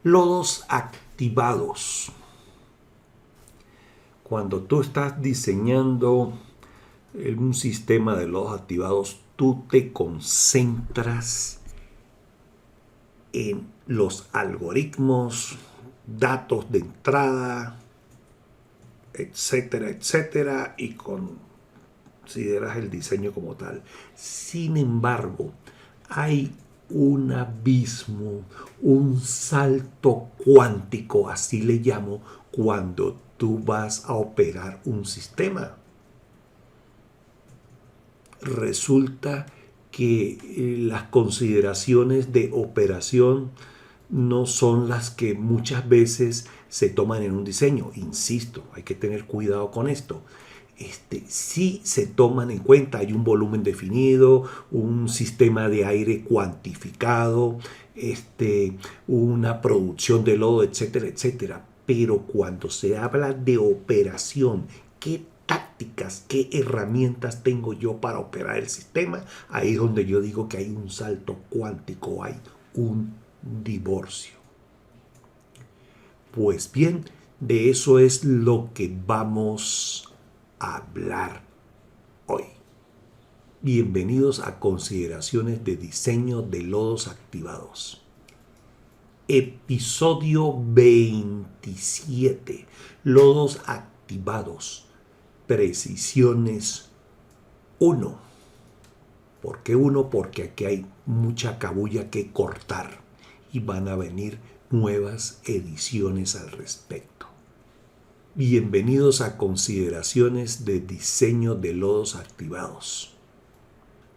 Lodos activados. Cuando tú estás diseñando un sistema de lodos activados, tú te concentras en los algoritmos, datos de entrada, etcétera, etcétera, y consideras el diseño como tal. Sin embargo, hay un abismo, un salto cuántico, así le llamo, cuando tú vas a operar un sistema. Resulta que las consideraciones de operación no son las que muchas veces se toman en un diseño. Insisto, hay que tener cuidado con esto. Sí se toman en cuenta, hay un volumen definido, un sistema de aire cuantificado, una producción de lodo, etcétera, etcétera. Pero cuando se habla de operación, ¿qué tácticas, qué herramientas tengo yo para operar el sistema? Ahí es donde yo digo que hay un salto cuántico, hay un divorcio. Pues bien, de eso es lo que vamos a hablar hoy. Bienvenidos a Consideraciones de Diseño de Lodos Activados. Episodio 27. Lodos activados. Precisiones 1. ¿Por qué 1? Porque aquí hay mucha cabulla que cortar y van a venir nuevas ediciones al respecto. Bienvenidos a Consideraciones de Diseño de Lodos Activados,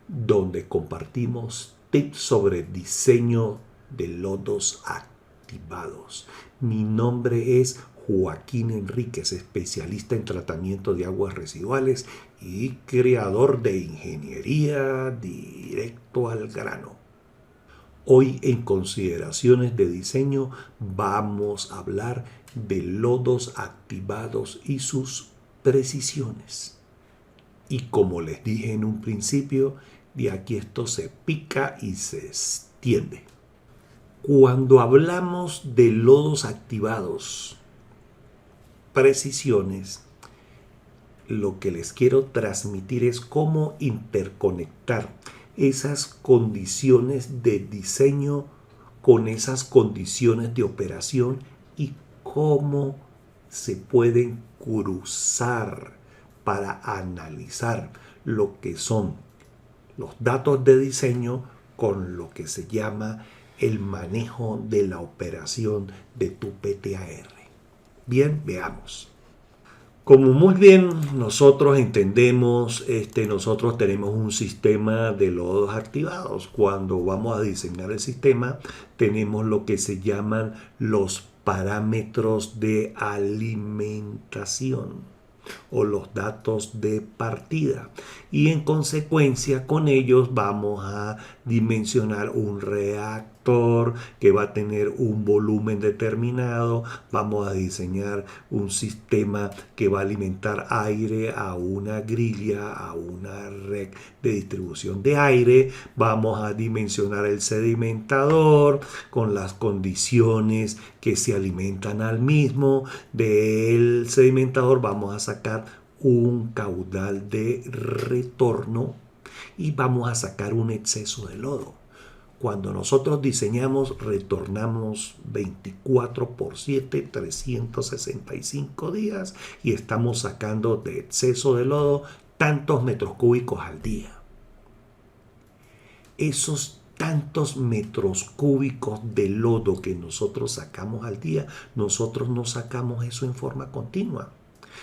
donde compartimos tips sobre diseño de lodos activados. Mi nombre es Joaquín Enríquez, especialista en tratamiento de aguas residuales y creador de ingeniería directo al grano. Hoy en Consideraciones de Diseño vamos a hablar de lodos activados y sus precisiones. Y como les dije en un principio, de aquí esto se pica y se extiende. Cuando hablamos de lodos activados, precisiones, lo que les quiero transmitir es cómo interconectar esas condiciones de diseño con esas condiciones de operación y cómo se pueden cruzar para analizar lo que son los datos de diseño con lo que se llama el manejo de la operación de tu PTAR. Bien, veamos. Como muy bien nosotros entendemos, nosotros tenemos un sistema de lodos activados. Cuando vamos a diseñar el sistema, tenemos lo que se llaman los parámetros de alimentación o los datos de partida, y en consecuencia con ellos vamos a dimensionar un reactor que va a tener un volumen determinado, vamos a diseñar un sistema que va a alimentar aire a una grilla, a una red de distribución de aire, vamos a dimensionar el sedimentador con las condiciones que se alimentan al mismo. Del sedimentador vamos a sacar un caudal de retorno y vamos a sacar un exceso de lodo. Cuando nosotros diseñamos, retornamos 24/7, 365 días, y estamos sacando de exceso de lodo tantos metros cúbicos al día. Esos tantos metros cúbicos de lodo que nosotros sacamos al día, nosotros no sacamos eso en forma continua.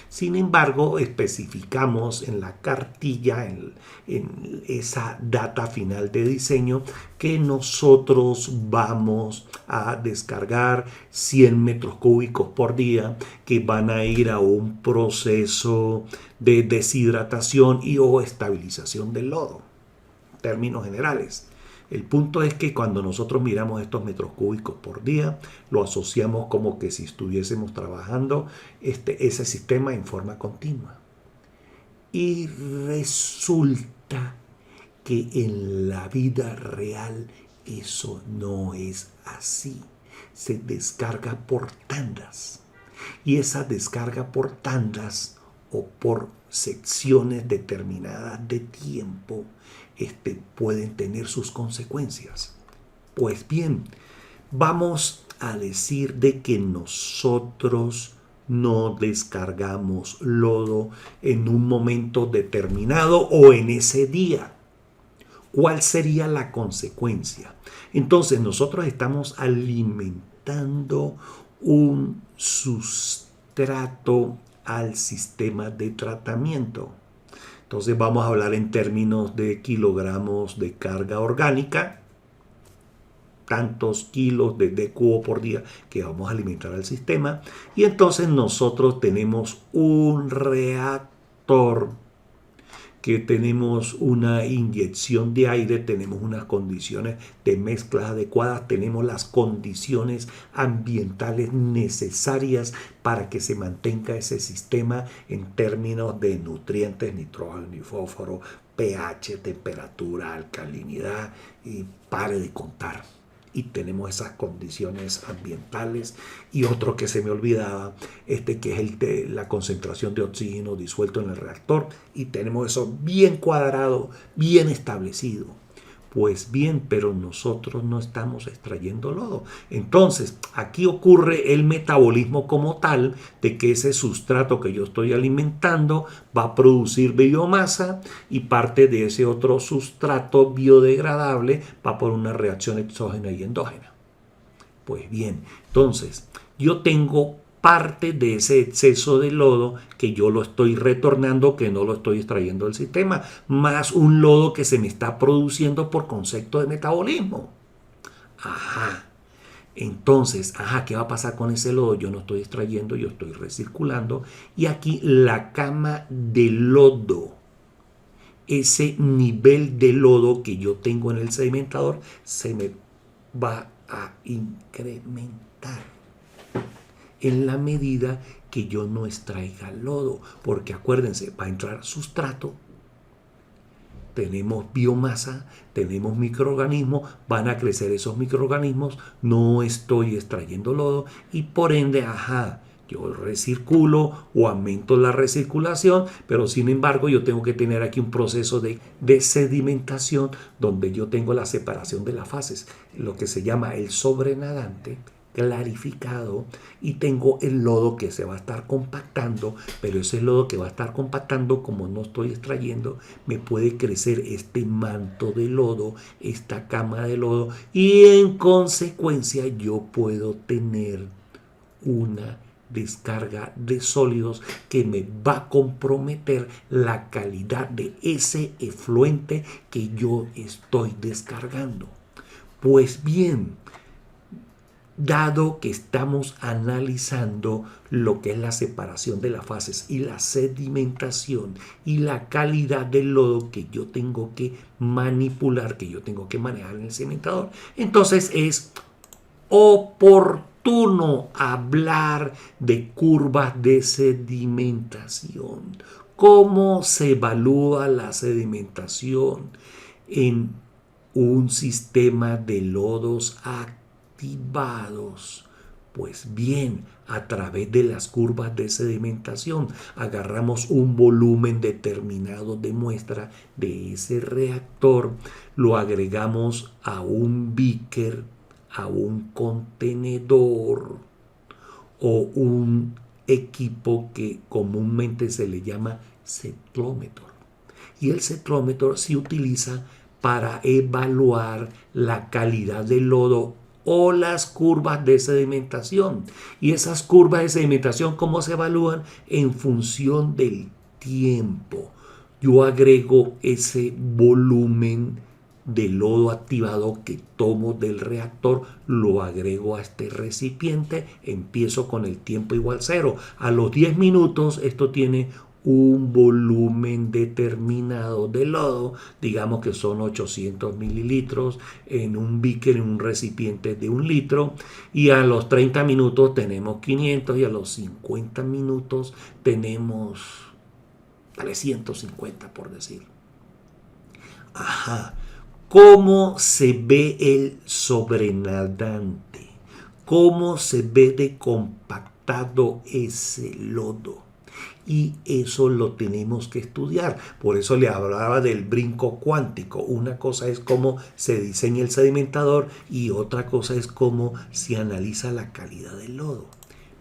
Sin embargo, especificamos en la cartilla, en esa data final de diseño, que nosotros vamos a descargar 100 metros cúbicos por día que van a ir a un proceso de deshidratación y o estabilización del lodo. Términos generales. El punto es que cuando nosotros miramos estos metros cúbicos por día, lo asociamos como que si estuviésemos trabajando ese sistema en forma continua. Y resulta que en la vida real eso no es así. se descarga por tandas. Y esa descarga por tandas o por secciones determinadas de tiempo pueden tener sus consecuencias. Pues bien, vamos a decir de que nosotros no descargamos lodo en un momento determinado o en ese día. ¿Cuál sería la consecuencia? Entonces nosotros estamos alimentando un sustrato al sistema de tratamiento. Entonces vamos a hablar en términos de kilogramos de carga orgánica, tantos kilos de cubo por día que vamos a alimentar al sistema. Y entonces nosotros tenemos un reactor, que tenemos una inyección de aire, tenemos unas condiciones de mezclas adecuadas, tenemos las condiciones ambientales necesarias para que se mantenga ese sistema en términos de nutrientes, nitrógeno y fósforo, pH, temperatura, alcalinidad, y pare de contar. Y tenemos esas condiciones ambientales. Y otro que se me olvidaba, que es la concentración de oxígeno disuelto en el reactor. Y tenemos eso bien cuadrado, bien establecido. Pues bien, pero nosotros no estamos extrayendo lodo. Entonces, aquí ocurre el metabolismo como tal, de que ese sustrato que yo estoy alimentando va a producir biomasa y parte de ese otro sustrato biodegradable va por una reacción exógena y endógena. Pues bien, entonces, yo tengo parte de ese exceso de lodo que yo lo estoy retornando, que no lo estoy extrayendo del sistema, más un lodo que se me está produciendo por concepto de metabolismo. Ajá. Entonces, ¿qué va a pasar con ese lodo? Yo no estoy extrayendo, yo estoy recirculando. Y aquí la cama de lodo, ese nivel de lodo que yo tengo en el sedimentador, se me va a incrementar en la medida que yo no extraiga lodo, porque acuérdense, va a entrar sustrato, tenemos biomasa, tenemos microorganismos, van a crecer esos microorganismos, no estoy extrayendo lodo y por ende, yo recirculo o aumento la recirculación, pero sin embargo yo tengo que tener aquí un proceso de sedimentación donde yo tengo la separación de las fases, lo que se llama el sobrenadante clarificado, y tengo el lodo que se va a estar compactando, pero ese lodo que va a estar compactando, como no estoy extrayendo, me puede crecer este manto de lodo, esta cama de lodo, y en consecuencia yo puedo tener una descarga de sólidos que me va a comprometer la calidad de ese efluente que yo estoy descargando. Pues bien, dado que estamos analizando lo que es la separación de las fases y la sedimentación y la calidad del lodo que yo tengo que manipular, que yo tengo que manejar en el sedimentador, entonces es oportuno hablar de curvas de sedimentación. ¿Cómo se evalúa la sedimentación en un sistema de lodos activos? Pues bien, a través de las curvas de sedimentación agarramos un volumen determinado de muestra de ese reactor, lo agregamos a un beaker, a un contenedor o un equipo que comúnmente se le llama cetrómetro. Y el cetrómetro se utiliza para evaluar la calidad del lodo o las curvas de sedimentación. Y esas curvas de sedimentación, ¿cómo se evalúan? En función del tiempo. Yo agrego ese volumen de lodo activado que tomo del reactor, lo agrego a este recipiente, empiezo con el tiempo igual 0. A los 10 minutos esto tiene un volumen determinado de lodo, digamos que son 800 mililitros en un beaker, en un recipiente de 1 litro, y a los 30 minutos tenemos 500 y a los 50 minutos tenemos 350, por decir. ¿Cómo se ve el sobrenadante? cómo se ve de compactado ese lodo. Y eso lo tenemos que estudiar. Por eso le hablaba del brinco cuántico. Una cosa es cómo se diseña el sedimentador y otra cosa es cómo se analiza la calidad del lodo.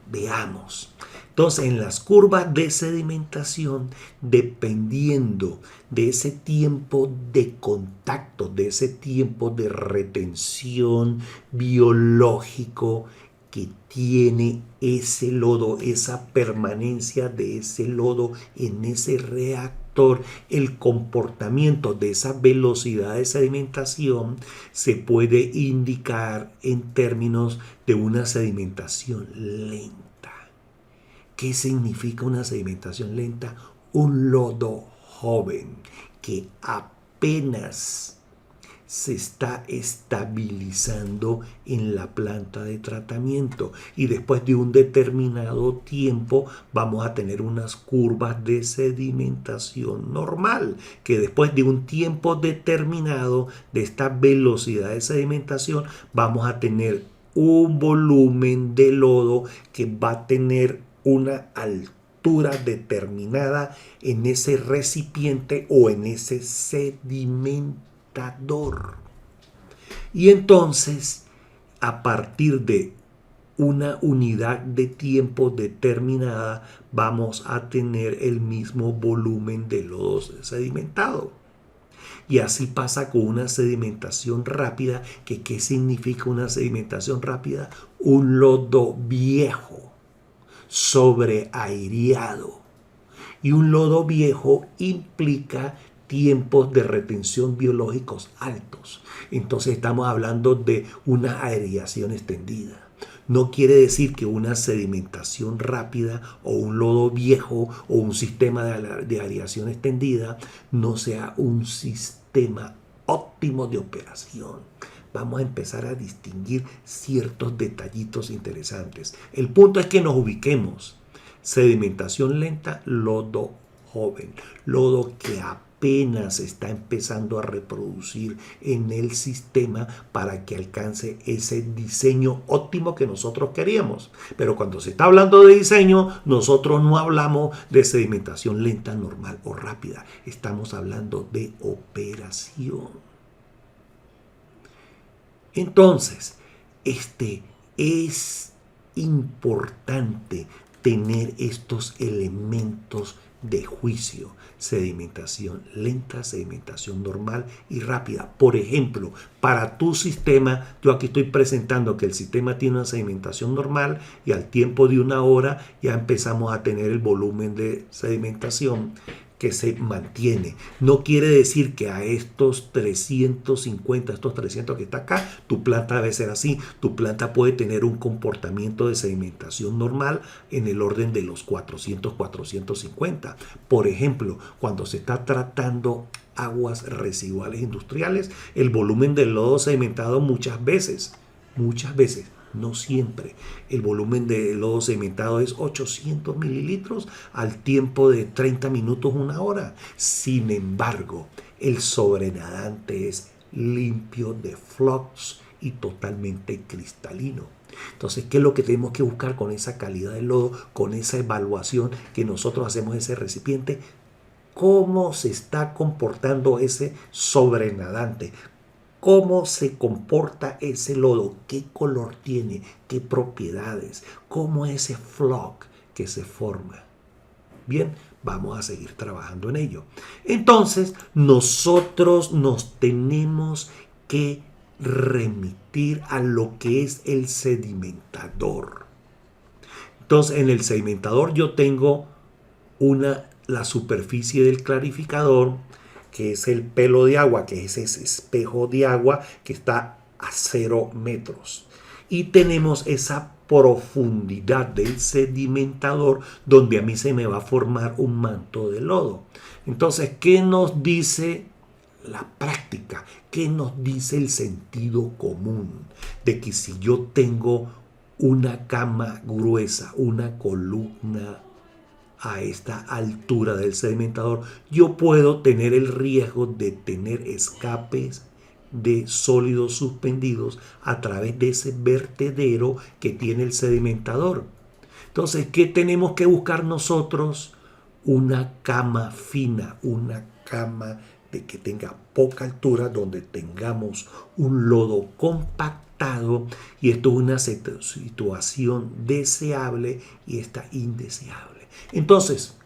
Veamos. Entonces, en las curvas de sedimentación, dependiendo de ese tiempo de contacto, de ese tiempo de retención biológico que tiene ese lodo, esa permanencia de ese lodo en ese reactor, el comportamiento de esa velocidad de sedimentación se puede indicar en términos de una sedimentación lenta. ¿Qué significa una sedimentación lenta? Un lodo joven que apenas se está estabilizando en la planta de tratamiento y después de un determinado tiempo vamos a tener unas curvas de sedimentación normal, que después de un tiempo determinado de esta velocidad de sedimentación vamos a tener un volumen de lodo que va a tener una altura determinada en ese recipiente o en ese sedimentador. Y entonces, a partir de una unidad de tiempo determinada, vamos a tener el mismo volumen de lodo sedimentado. Y así pasa con una sedimentación rápida. ¿Qué significa una sedimentación rápida? Un lodo viejo, sobreaireado. Y un lodo viejo implica tiempos de retención biológicos altos. Entonces estamos hablando de una aireación extendida. No quiere decir que una sedimentación rápida o un lodo viejo o un sistema de aireación extendida no sea un sistema óptimo de operación. Vamos a empezar a distinguir ciertos detallitos interesantes. El punto es que nos ubiquemos. Sedimentación lenta, lodo joven, lodo que apenas está empezando a reproducir en el sistema para que alcance ese diseño óptimo que nosotros queríamos. Pero cuando se está hablando de diseño, nosotros no hablamos de sedimentación lenta, normal o rápida. Estamos hablando de operación. Entonces, es importante tener estos elementos de juicio: sedimentación lenta, sedimentación normal y rápida. Por ejemplo, para tu sistema, yo aquí estoy presentando que el sistema tiene una sedimentación normal y al tiempo de una hora ya empezamos a tener el volumen de sedimentación que se mantiene. No quiere decir que a estos 350, estos 300 que está acá, tu planta debe ser así. Tu planta puede tener un comportamiento de sedimentación normal en el orden de los 400, 450. Por ejemplo, cuando se está tratando aguas residuales industriales, el volumen del lodo sedimentado muchas veces, no siempre, el volumen de lodo sedimentado es 800 mililitros al tiempo de 30 minutos, una hora. Sin embargo, el sobrenadante es limpio de flux y totalmente cristalino. Entonces, ¿qué es lo que tenemos que buscar con esa calidad de lodo, con esa evaluación que nosotros hacemos de ese recipiente? ¿Cómo se está comportando ese sobrenadante? ¿Cómo se comporta ese lodo? ¿Qué color tiene? ¿Qué propiedades? ¿Cómo es ese floc que se forma? Bien, vamos a seguir trabajando en ello. Entonces, nosotros nos tenemos que remitir a lo que es el sedimentador. Entonces, en el sedimentador yo tengo la superficie del clarificador, que es el pelo de agua, que es ese espejo de agua que está a 0 metros. Y tenemos esa profundidad del sedimentador donde a mí se me va a formar un manto de lodo. Entonces, ¿qué nos dice la práctica? ¿Qué nos dice el sentido común? De que si yo tengo una cama gruesa, una columna a esta altura del sedimentador, yo puedo tener el riesgo de tener escapes de sólidos suspendidos a través de ese vertedero que tiene el sedimentador. Entonces, ¿qué tenemos que buscar nosotros? Una cama fina, una cama de que tenga poca altura, donde tengamos un lodo compactado, y esto es una situación deseable y está indeseable. Entonces,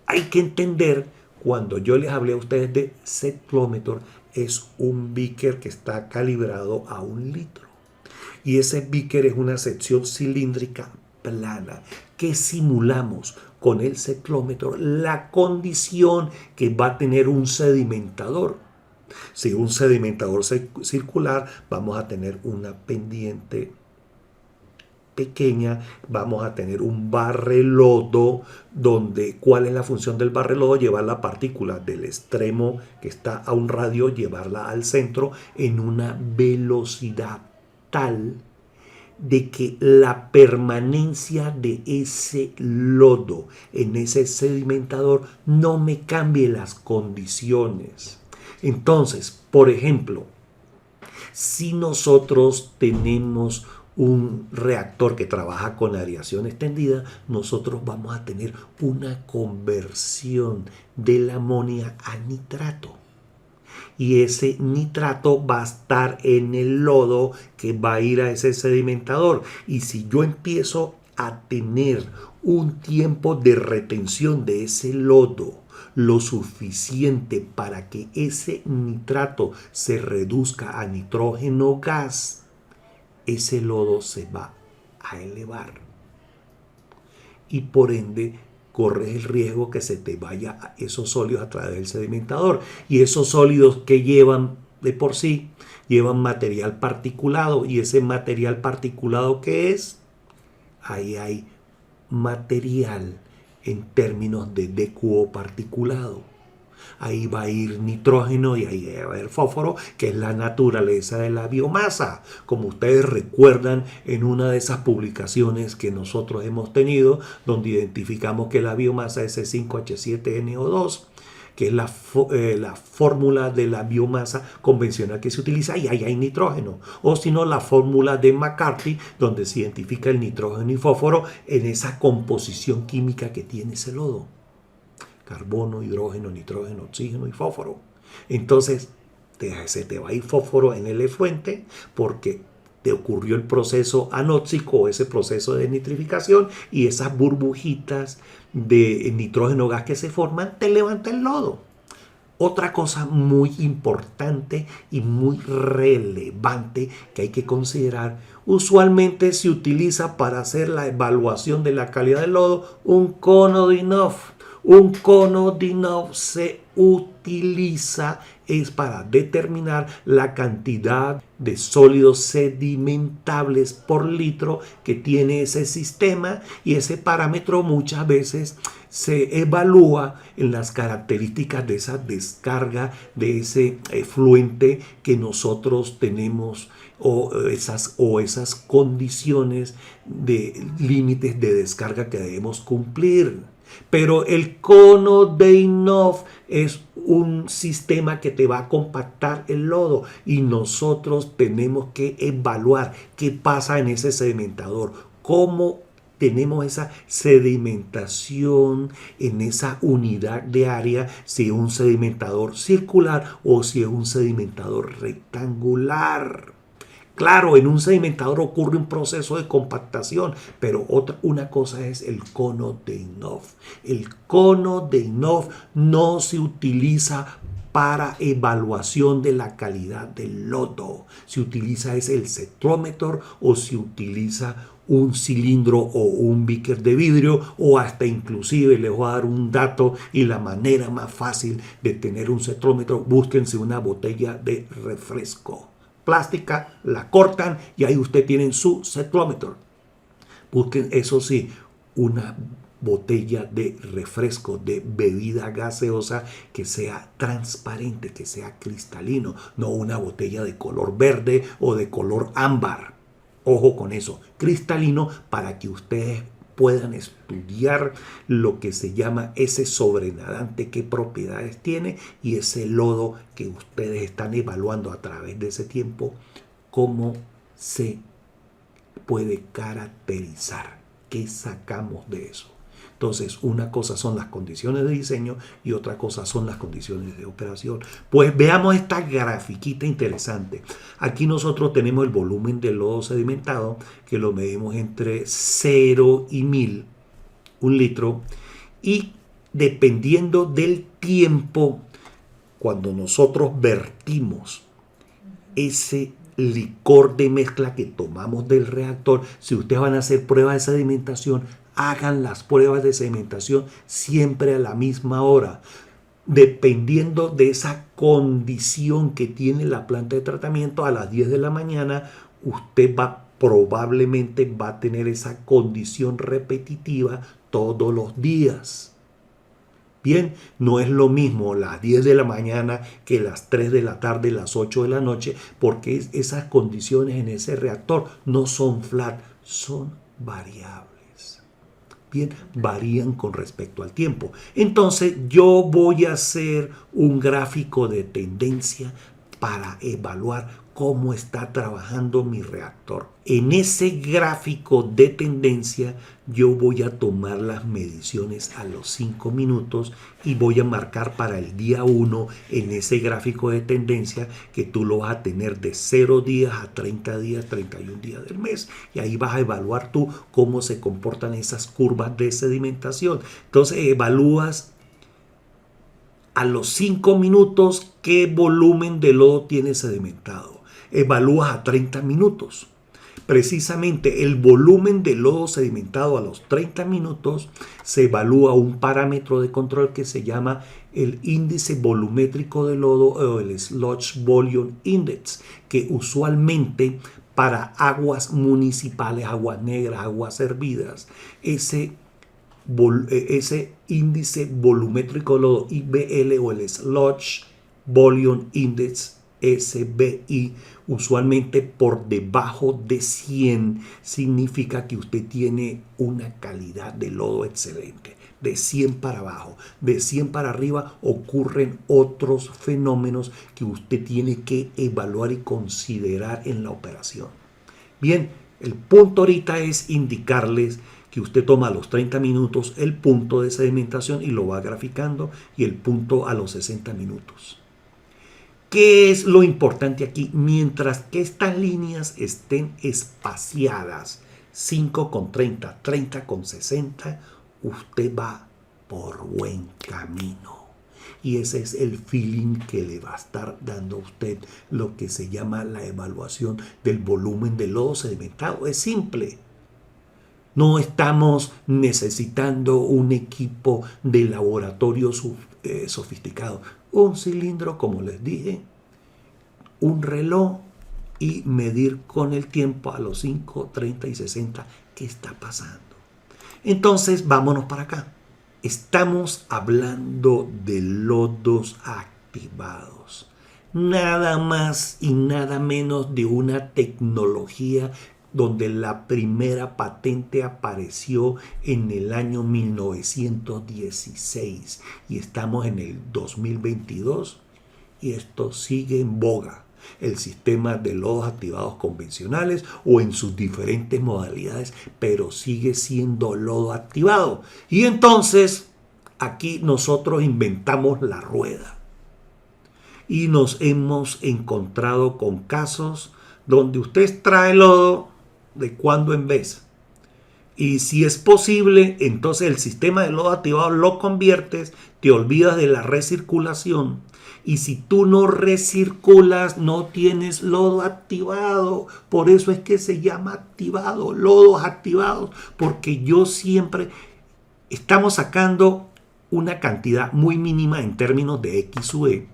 hay que entender, cuando yo les hablé a ustedes de cyclometer, es un beaker que está calibrado a 1 litro. Y ese beaker es una sección cilíndrica plana que simulamos con el cyclometer la condición que va a tener un sedimentador. Si un sedimentador circular, vamos a tener una pendiente pequeña, vamos a tener un barrelodo, donde ¿cuál es la función del barrelodo? Llevar la partícula del extremo que está a un radio, llevarla al centro en una velocidad tal de que la permanencia de ese lodo en ese sedimentador no me cambie las condiciones. Entonces, por ejemplo, si nosotros tenemos un reactor que trabaja con aireación extendida, nosotros vamos a tener una conversión del amonio a nitrato. Y ese nitrato va a estar en el lodo que va a ir a ese sedimentador. Y si yo empiezo a tener un tiempo de retención de ese lodo lo suficiente para que ese nitrato se reduzca a nitrógeno gas, ese lodo se va a elevar. Y por ende corres el riesgo que se te vaya a esos sólidos a través del sedimentador. Y esos sólidos que llevan de por sí, llevan material particulado. ¿Y ese material particulado qué es? Ahí hay material en términos de DQO particulado. Ahí va a ir nitrógeno y ahí va a haber fósforo, que es la naturaleza de la biomasa. Como ustedes recuerdan en una de esas publicaciones que nosotros hemos tenido, donde identificamos que la biomasa es C5H7NO2, que es la fórmula de la biomasa convencional que se utiliza, y ahí hay nitrógeno. O si no, la fórmula de McCarthy, donde se identifica el nitrógeno y fósforo en esa composición química que tiene ese lodo. Carbono, hidrógeno, nitrógeno, oxígeno y fósforo. Entonces, se te va a ir fósforo en el efluente porque te ocurrió el proceso anóxico o ese proceso de nitrificación, y esas burbujitas de nitrógeno gas que se forman te levantan el lodo. Otra cosa muy importante y muy relevante que hay que considerar: usualmente se utiliza para hacer la evaluación de la calidad del lodo un cono de Dinoff. Un cono de Dinoff se utiliza es para determinar la cantidad de sólidos sedimentables por litro que tiene ese sistema, y ese parámetro muchas veces se evalúa en las características de esa descarga, de ese efluente que nosotros tenemos, o esas condiciones de límites de descarga que debemos cumplir. Pero el cono de Dinoff es un sistema que te va a compactar el lodo, y nosotros tenemos que evaluar qué pasa en ese sedimentador, cómo tenemos esa sedimentación en esa unidad de área, si es un sedimentador circular o si es un sedimentador rectangular. Claro, en un sedimentador ocurre un proceso de compactación, pero una cosa es el cono de Dinoff. El cono de Dinoff no se utiliza para evaluación de la calidad del lodo. Se utiliza el cyclometer, o se utiliza un cilindro o un beaker de vidrio, o hasta inclusive les voy a dar un dato, y la manera más fácil de tener un cyclometer: búsquense una botella de refresco plástica, la cortan y ahí usted tiene su cyclometer. Busquen, eso sí, una botella de refresco, de bebida gaseosa, que sea transparente, que sea cristalino, no una botella de color verde o de color ámbar. Ojo con eso, cristalino, para que ustedes puedan estudiar lo que se llama ese sobrenadante, qué propiedades tiene, y ese lodo que ustedes están evaluando a través de ese tiempo, cómo se puede caracterizar, qué sacamos de eso. Entonces, una cosa son las condiciones de diseño y otra cosa son las condiciones de operación. Pues veamos esta grafiquita interesante. Aquí nosotros tenemos el volumen del lodo sedimentado, que lo medimos entre 0 y 1000, 1 litro, y dependiendo del tiempo, cuando nosotros vertimos ese licor de mezcla que tomamos del reactor, si ustedes van a hacer pruebas de sedimentación, hagan las pruebas de sedimentación siempre a la misma hora. Dependiendo de esa condición que tiene la planta de tratamiento, a las 10 de la mañana, usted probablemente va a tener esa condición repetitiva todos los días. Bien, no es lo mismo las 10 de la mañana que las 3 de la tarde, las 8 de la noche, porque esas condiciones en ese reactor no son flat, son variables. Bien, varían con respecto al tiempo. Entonces yo voy a hacer un gráfico de tendencia para evaluar cómo está trabajando mi reactor. En ese gráfico de tendencia yo voy a tomar las mediciones a los 5 minutos y voy a marcar para el día 1 en ese gráfico de tendencia que tú lo vas a tener de 0 días a 30 días, 31 días del mes. Y ahí vas a evaluar tú cómo se comportan esas curvas de sedimentación. Entonces evalúas a los 5 minutos qué volumen de lodo tiene sedimentado. Evalúas a 30 minutos. Precisamente el volumen de lodo sedimentado a los 30 minutos se evalúa un parámetro de control que se llama el índice volumétrico de lodo o el Sludge Volume Index, que usualmente para aguas municipales, aguas negras, aguas hervidas, ese índice volumétrico de lodo IBL o el Sludge Volume Index SBI, usualmente por debajo de 100 significa que usted tiene una calidad de lodo excelente. De 100 para abajo, de 100 para arriba ocurren otros fenómenos que usted tiene que evaluar y considerar en la operación. Bien, el punto ahorita es indicarles que usted toma a los 30 minutos el punto de sedimentación y lo va graficando, y el punto a los 60 minutos. ¿Qué es lo importante aquí? Mientras que estas líneas estén espaciadas, 5 con 30, 30 con 60, usted va por buen camino. Y ese es el feeling que le va a estar dando a usted lo que se llama la evaluación del volumen de lodo sedimentado. Es simple. No estamos necesitando un equipo de laboratorio sofisticado. Un cilindro, como les dije, un reloj y medir con el tiempo a los 5, 30 y 60 qué está pasando. Entonces, vámonos para acá. Estamos hablando de lodos activados. Nada más y nada menos de una tecnología donde la primera patente apareció en el año 1916 y estamos en el 2022 y esto sigue en boga. El sistema de lodos activados convencionales o en sus diferentes modalidades, pero sigue siendo lodo activado. Y entonces aquí nosotros inventamos la rueda y nos hemos encontrado con casos donde usted extrae lodo de cuando en vez. Y si es posible, entonces el sistema de lodo activado lo conviertes, te olvidas de la recirculación. Y si tú no recirculas, no tienes lodo activado. Por eso es que se llama activado, lodos activados. Porque yo siempre estamos sacando una cantidad muy mínima en términos de XUE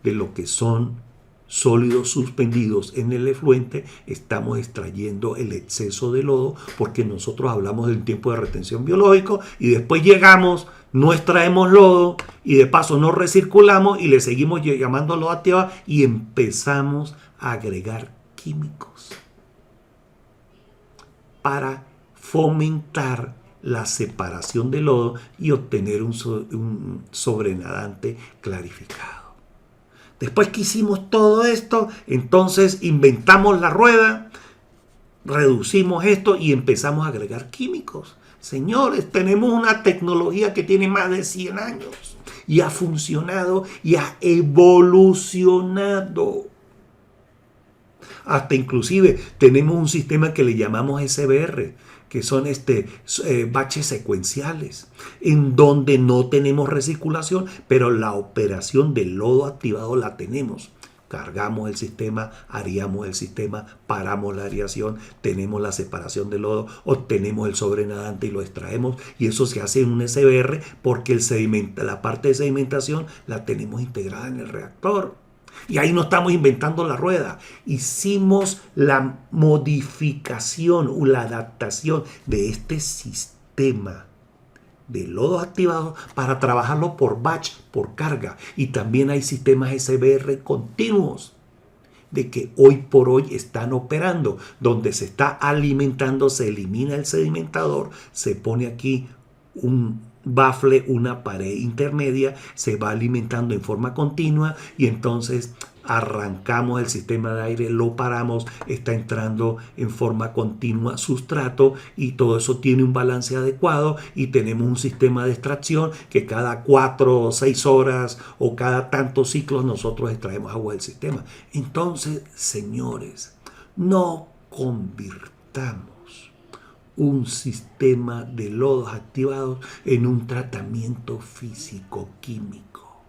de lo que son sólidos suspendidos en el efluente. Estamos extrayendo el exceso de lodo porque nosotros hablamos del tiempo de retención biológico y después llegamos, no extraemos lodo y de paso no recirculamos y le seguimos llamando lodo activado y empezamos a agregar químicos para fomentar la separación del lodo y obtener un sobrenadante clarificado. Después que hicimos todo esto, entonces inventamos la rueda, reducimos esto y empezamos a agregar químicos. Señores, tenemos una tecnología que tiene más de 100 años y ha funcionado y ha evolucionado. Hasta inclusive tenemos un sistema que le llamamos SBR, que son baches secuenciales, en donde no tenemos recirculación, pero la operación del lodo activado la tenemos. Cargamos el sistema, ariamos el sistema, paramos la ariación, tenemos la separación del lodo, obtenemos el sobrenadante y lo extraemos. Y eso se hace en un SBR porque la parte de sedimentación la tenemos integrada en el reactor. Y ahí no estamos inventando la rueda. Hicimos la modificación o la adaptación de este sistema de lodos activados para trabajarlo por batch, por carga. Y también hay sistemas SBR continuos de que hoy por hoy están operando, donde se está alimentando, se elimina el sedimentador, se pone aquí un bafle, una pared intermedia, se va alimentando en forma continua y entonces arrancamos el sistema de aire, lo paramos, está entrando en forma continua sustrato y todo eso tiene un balance adecuado y tenemos un sistema de extracción que cada 4 o 6 horas o cada tantos ciclos nosotros extraemos agua del sistema. Entonces, señores, no convirtamos un sistema de lodos activados en un tratamiento físico-químico.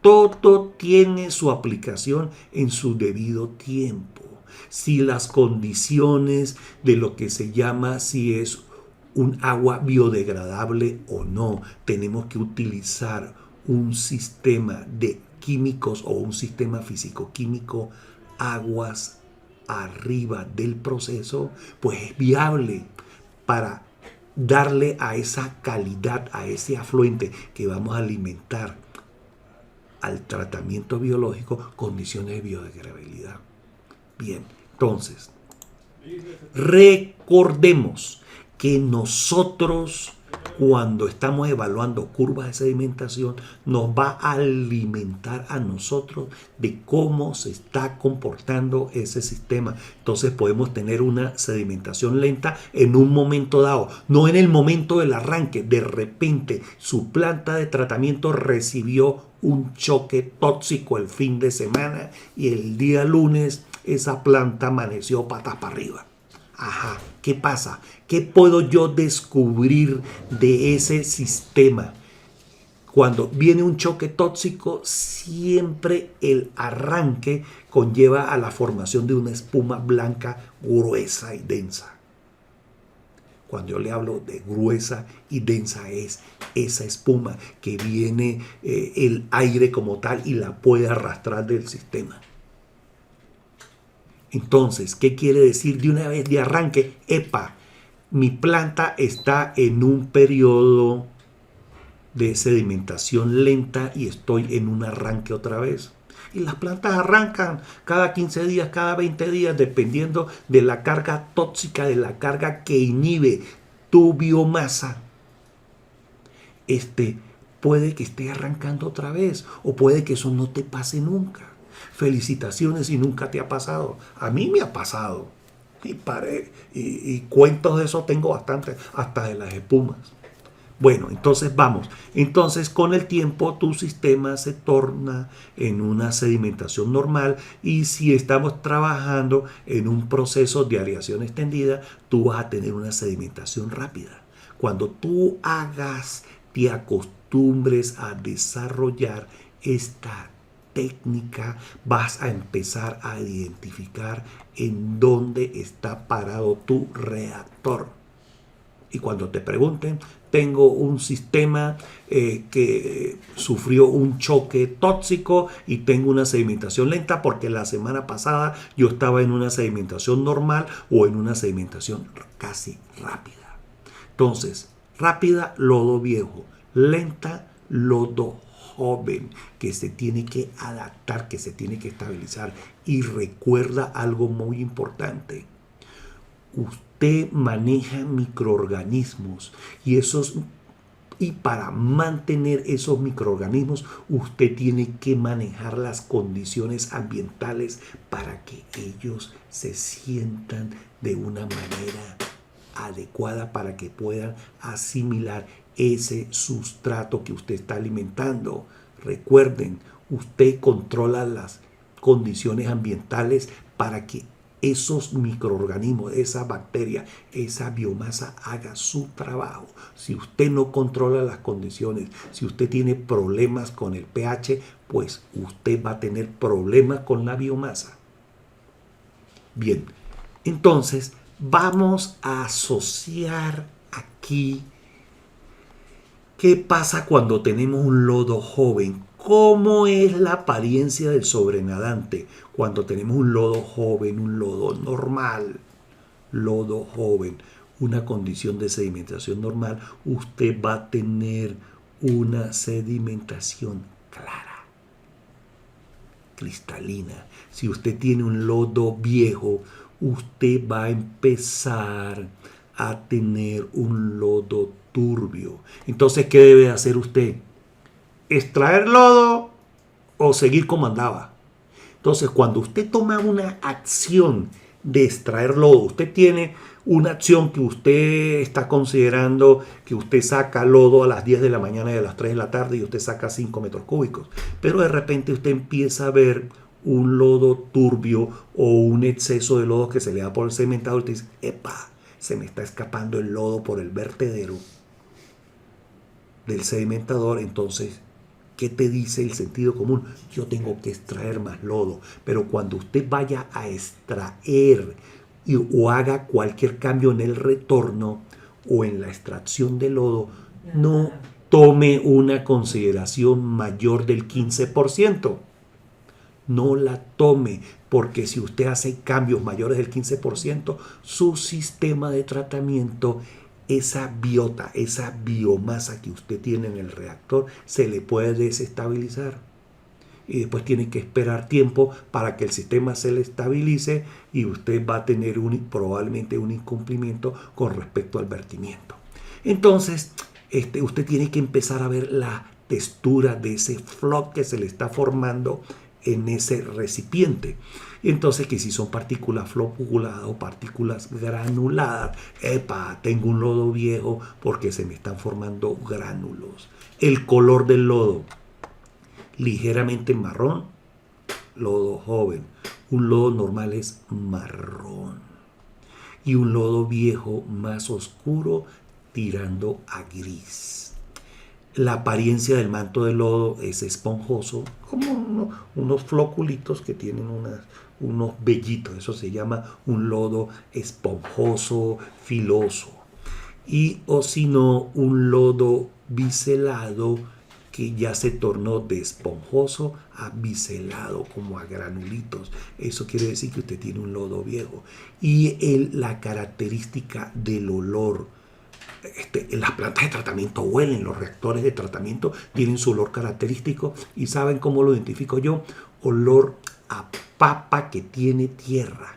Todo tiene su aplicación en su debido tiempo. Si las condiciones de lo que se llama si es un agua biodegradable o no, tenemos que utilizar un sistema de químicos o un sistema físico-químico aguas arriba del proceso, pues es viable para darle a esa calidad, a ese afluente que vamos a alimentar al tratamiento biológico, condiciones de biodegradabilidad. Bien, entonces, recordemos que nosotros cuando estamos evaluando curvas de sedimentación nos va a alimentar a nosotros de cómo se está comportando ese sistema. Entonces podemos tener una sedimentación lenta en un momento dado, no en el momento del arranque. De repente su planta de tratamiento recibió un choque tóxico el fin de semana y el día lunes esa planta amaneció patas para arriba. Ajá, ¿qué pasa? ¿Qué puedo yo descubrir de ese sistema? Cuando viene un choque tóxico, siempre el arranque conlleva a la formación de una espuma blanca gruesa y densa. Cuando yo le hablo de gruesa y densa es esa espuma que viene el aire como tal y la puede arrastrar del sistema. Entonces, ¿qué quiere decir de una vez de arranque? Epa, mi planta está en un periodo de sedimentación lenta y estoy en un arranque otra vez. Y las plantas arrancan cada 15 días, cada 20 días, dependiendo de la carga tóxica, de la carga que inhibe tu biomasa. Puede que esté arrancando otra vez o puede que eso no te pase nunca. Felicitaciones si nunca te ha pasado. A mí me ha pasado. Y cuentos de eso tengo bastante, hasta de las espumas. Bueno, entonces vamos. Entonces con el tiempo tu sistema se torna en una sedimentación normal y si estamos trabajando en un proceso de aireación extendida, tú vas a tener una sedimentación rápida. Cuando tú te acostumbres a desarrollar esta técnica, vas a empezar a identificar en dónde está parado tu reactor. Y cuando te pregunten, tengo un sistema que sufrió un choque tóxico y tengo una sedimentación lenta porque la semana pasada yo estaba en una sedimentación normal o en una sedimentación casi rápida. Entonces, rápida, lodo viejo; lenta, lodo joven, que se tiene que adaptar, que se tiene que estabilizar. Y recuerda algo muy importante: usted maneja microorganismos y para mantener esos microorganismos usted tiene que manejar las condiciones ambientales para que ellos se sientan de una manera adecuada para que puedan asimilar ese sustrato que usted está alimentando. Recuerden, usted controla las condiciones ambientales para que esos microorganismos, esa bacteria, esa biomasa haga su trabajo. Si usted no controla las condiciones, si usted tiene problemas con el pH, pues usted va a tener problemas con la biomasa. Bien, entonces vamos a asociar aquí qué pasa cuando tenemos un lodo joven. ¿Cómo es la apariencia del sobrenadante cuando tenemos un lodo joven, un lodo normal? Lodo joven, una condición de sedimentación normal, usted va a tener una sedimentación clara, cristalina. Si usted tiene un lodo viejo, usted va a empezar a tener un lodo turbio. Entonces, ¿qué debe hacer usted? ¿Extraer lodo o seguir como andaba? Entonces, cuando usted toma una acción de extraer lodo, usted tiene una acción que usted está considerando que usted saca lodo a las 10 de la mañana y a las 3 de la tarde y usted saca 5 metros cúbicos. Pero de repente usted empieza a ver un lodo turbio o un exceso de lodo que se le da por el sedimentador y usted dice, ¡epa! Se me está escapando el lodo por el vertedero del sedimentador. Entonces, ¿qué te dice el sentido común? Yo tengo que extraer más lodo. Pero cuando usted vaya a extraer o haga cualquier cambio en el retorno o en la extracción de lodo, no tome una consideración mayor del 15%. No la tome, porque si usted hace cambios mayores del 15%, su sistema de tratamiento, esa biota, esa biomasa que usted tiene en el reactor, se le puede desestabilizar. Y después tiene que esperar tiempo para que el sistema se le estabilice y usted va a tener probablemente un incumplimiento con respecto al vertimiento. Entonces, usted tiene que empezar a ver la textura de ese floc que se le está formando en ese recipiente. Entonces, que si son partículas floculadas o partículas granuladas, ¡epa! Tengo un lodo viejo porque se me están formando gránulos. El color del lodo, ligeramente marrón, lodo joven. Un lodo normal es marrón. Y un lodo viejo más oscuro tirando a gris. La apariencia del manto de lodo es esponjoso, como unos floculitos que tienen unos vellitos. Eso se llama un lodo esponjoso, filoso. Y o si no, un lodo biselado que ya se tornó de esponjoso a biselado, como a granulitos. Eso quiere decir que usted tiene un lodo viejo. Y la característica del olor. Las plantas de tratamiento huelen, los reactores de tratamiento tienen su olor característico y ¿saben cómo lo identifico yo? Olor a papa que tiene tierra,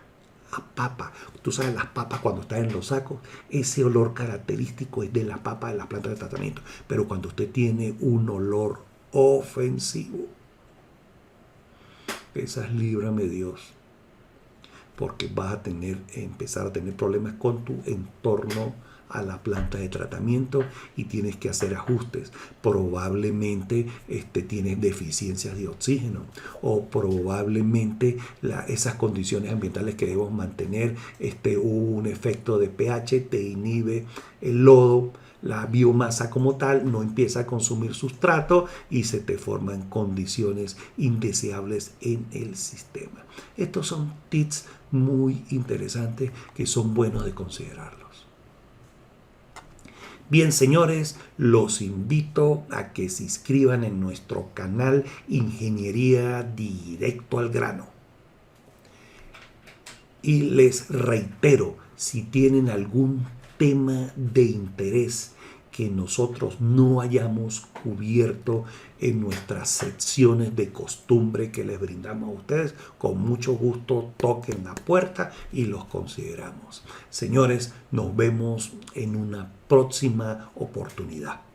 a papa. Tú sabes, las papas cuando están en los sacos, ese olor característico es de la papa de las plantas de tratamiento. Pero cuando usted tiene un olor ofensivo, esas líbrame Dios, porque vas a empezar a tener problemas con tu entorno a la planta de tratamiento y tienes que hacer ajustes. Probablemente tienes deficiencias de oxígeno o probablemente esas condiciones ambientales que debemos mantener, hubo un efecto de pH, te inhibe el lodo, la biomasa como tal no empieza a consumir sustrato y se te forman condiciones indeseables en el sistema. Estos son tips muy interesantes que son buenos de considerarlos. Bien, señores, los invito a que se inscriban en nuestro canal Ingeniería Directo al Grano. Y les reitero, si tienen algún tema de interés que nosotros no hayamos cubierto en nuestras secciones de costumbre que les brindamos a ustedes, con mucho gusto toquen la puerta y los consideramos. Señores, nos vemos en una próxima oportunidad.